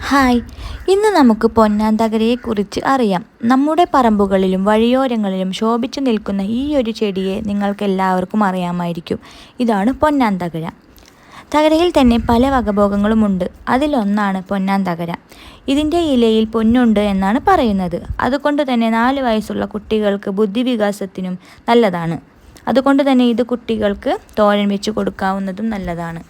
Hi, ഇന്ന് നമുക്ക് പൊന്നാന്തകരയെക്കുറിച്ച് അറിയാം. നമ്മുടെ പറമ്പുകളിലും വഴിയോരങ്ങളിലും ശോഭിച്ചു നിൽക്കുന്ന ഈ ഒരു ചെടിയെ നിങ്ങൾക്കെല്ലാവർക്കും അറിയാമായിരിക്കും. ഇതാണ് പൊന്നാന്തകര. തകരയിൽ തന്നെ പല വകഭോഗങ്ങളുമുണ്ട്. അതിലൊന്നാണ് പൊന്നാന്തകര. ഇതിൻ്റെ ഇലയിൽ പൊന്നുണ്ട് എന്നാണ് പറയുന്നത്. അതുകൊണ്ട് തന്നെ 4 വയസ്സുള്ള കുട്ടികൾക്ക് ബുദ്ധിവികാസത്തിനും നല്ലതാണ്. അതുകൊണ്ട് തന്നെ ഇത് കുട്ടികൾക്ക് തോരൻ വെച്ച് കൊടുക്കാവുന്നതും നല്ലതാണ്.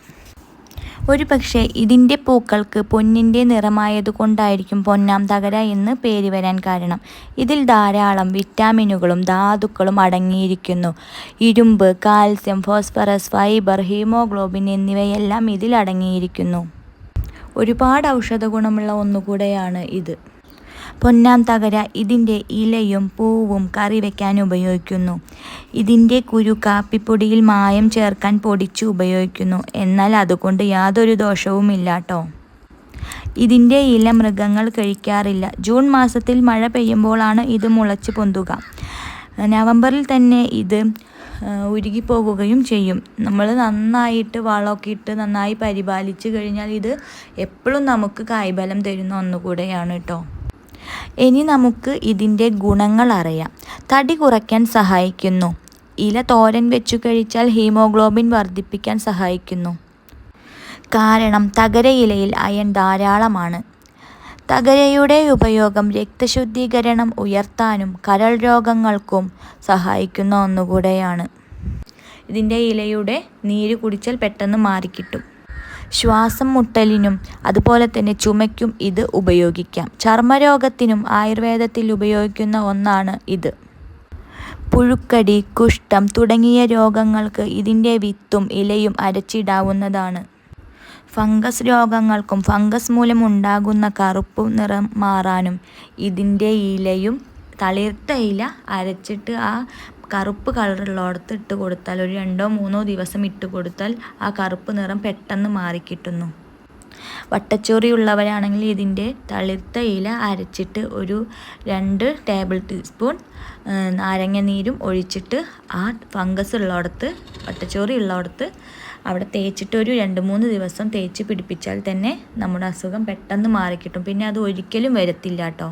ഒരു പക്ഷേ ഇതിൻ്റെ പൂക്കൾക്ക് പൊന്നിൻ്റെ നിറമായതുകൊണ്ടായിരിക്കും പൊന്നാംതകര എന്ന് പേര് വരാൻ കാരണം. ഇതിൽ ധാരാളം വിറ്റാമിനുകളും ധാതുക്കളും അടങ്ങിയിരിക്കുന്നു. ഇരുമ്പ്, കാൽസ്യം, ഫോസ്ഫറസ്, ഫൈബർ, ഹീമോഗ്ലോബിൻ എന്നിവയെല്ലാം ഇതിൽ അടങ്ങിയിരിക്കുന്നു. ഒരുപാട് ഔഷധ ഗുണമുള്ള ഒന്നുകൂടെയാണ് ഇത്. പൊന്നാംതകര ഇതിൻ്റെ ഇലയും പൂവും കറി വയ്ക്കാൻ ഉപയോഗിക്കുന്നു. ഇതിൻ്റെ കുരു കാപ്പിപ്പൊടിയിൽ മായം ചേർക്കാൻ പൊടിച്ച് ഉപയോഗിക്കുന്നു. എന്നാൽ അതുകൊണ്ട് യാതൊരു ദോഷവുമില്ല ട്ടോ. ഇതിൻ്റെ ഇല മൃഗങ്ങൾ കഴിക്കാറില്ല. ജൂൺ മാസത്തിൽ മഴ പെയ്യുമ്പോഴാണ് ഇത് മുളച്ച് പൊന്തുക. നവംബറിൽ തന്നെ ഇത് ഉരുകിപ്പോകുകയും ചെയ്യും. നമ്മൾ നന്നായിട്ട് വളമൊക്കെ ഇട്ട് നന്നായി പരിപാലിച്ച് കഴിഞ്ഞാൽ ഇത് എപ്പോഴും നമുക്ക് കായ്ഫലം തരുന്ന ഒന്നുകൂടെയാണ് കേട്ടോ. ഇനി നമുക്ക് ഇതിൻ്റെ ഗുണങ്ങൾ അറിയാം. തടി കുറയ്ക്കാൻ സഹായിക്കുന്നു. ഇല തോരൻ വെച്ചു കഴിച്ചാൽ ഹീമോഗ്ലോബിൻ വർദ്ധിപ്പിക്കാൻ സഹായിക്കുന്നു. കാരണം തകരയിലയിൽ അയൺ ധാരാളമാണ്. തകരയുടെ ഉപയോഗം രക്തശുദ്ധീകരണം ഉയർത്താനും കരൾ രോഗങ്ങൾക്കും സഹായിക്കുന്ന ഒന്നുകൂടെയാണ്. ഇതിൻ്റെ ഇലയുടെ നീര് കുടിച്ചാൽ പെട്ടെന്ന് മാറിക്കിട്ടും. ശ്വാസം മുട്ടലിനും അതുപോലെ തന്നെ ചുമയ്ക്കും ഇത് ഉപയോഗിക്കാം. ചർമ്മരോഗത്തിനും ആയുർവേദത്തിൽ ഉപയോഗിക്കുന്ന ഒന്നാണ് ഇത്. പുഴുക്കടി, കുഷ്ഠം തുടങ്ങിയ രോഗങ്ങൾക്ക് ഇതിൻ്റെ വിത്തും ഇലയും അരച്ചിടാവുന്നതാണ്. ഫംഗസ് രോഗങ്ങൾക്കും ഫംഗസ് മൂലം ഉണ്ടാകുന്ന കറുപ്പ് നിറം മാറാനും ഇതിൻ്റെ ഇലയും തളിർത്ത ഇല അരച്ചിട്ട് ആ കറുപ്പ് കളറുള്ളയിടത്ത് ഇട്ട് കൊടുത്താൽ ഒരു 2-3 ദിവസം ഇട്ട് കൊടുത്താൽ ആ കറുപ്പ് നിറം പെട്ടെന്ന് മാറിക്കിട്ടുന്നു. വട്ടച്ചൊറി ഉള്ളവരാണെങ്കിൽ ഇതിൻ്റെ തളിർത്ത ഇല അരച്ചിട്ട് ഒരു 2 ടേബിൾ ടീസ്പൂൺ നാരങ്ങ നീരും ഒഴിച്ചിട്ട് ആ ഫംഗസ് ഉള്ളയിടത്ത് വട്ടച്ചൊറി ഉള്ളയിടത്ത് അവിടെ തേച്ചിട്ട് ഒരു 2-3 ദിവസം തേച്ച് പിടിപ്പിച്ചാൽ തന്നെ നമ്മുടെ അസുഖം പെട്ടെന്ന് മാറിക്കിട്ടും. പിന്നെ അത് ഒരിക്കലും വരത്തില്ല കേട്ടോ.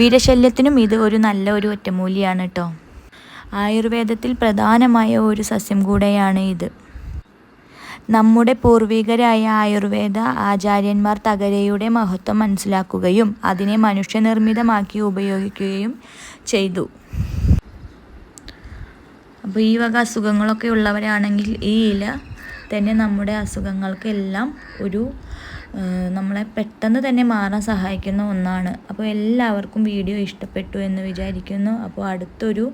വിരശല്യത്തിനും ഇത് ഒരു നല്ല ഒറ്റമൂലിയാണ് കേട്ടോ. ആയുർവേദത്തിൽ പ്രധാനമായ ഒരു സസ്യം കൂടെയാണ് ഇത്. നമ്മുടെ പൂർവികരായ ആയുർവേദ ആചാര്യന്മാർ തകരയുടെ മഹത്വം മനസ്സിലാക്കുകയും അതിനെ മനുഷ്യനിർമ്മിതമാക്കി ഉപയോഗിക്കുകയും ചെയ്തു. അപ്പോൾ ഈ വക അസുഖങ്ങളൊക്കെ ഉള്ളവരാണെങ്കിൽ ഈ ഇല തന്നെ നമ്മുടെ അസുഖങ്ങൾക്കെല്ലാം നമ്മളെ പെട്ടെന്ന് തന്നെ മാറാൻ സഹായിക്കുന്ന ഒന്നാണ്. അപ്പോൾ എല്ലാവർക്കും വീഡിയോ ഇഷ്ടപ്പെട്ടു എന്ന് വിചാരിക്കുന്നു. അപ്പോൾ അടുത്തൊരു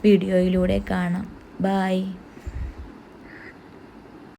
വീഡിയോയിലൂടെ കാണാം. ബായ്.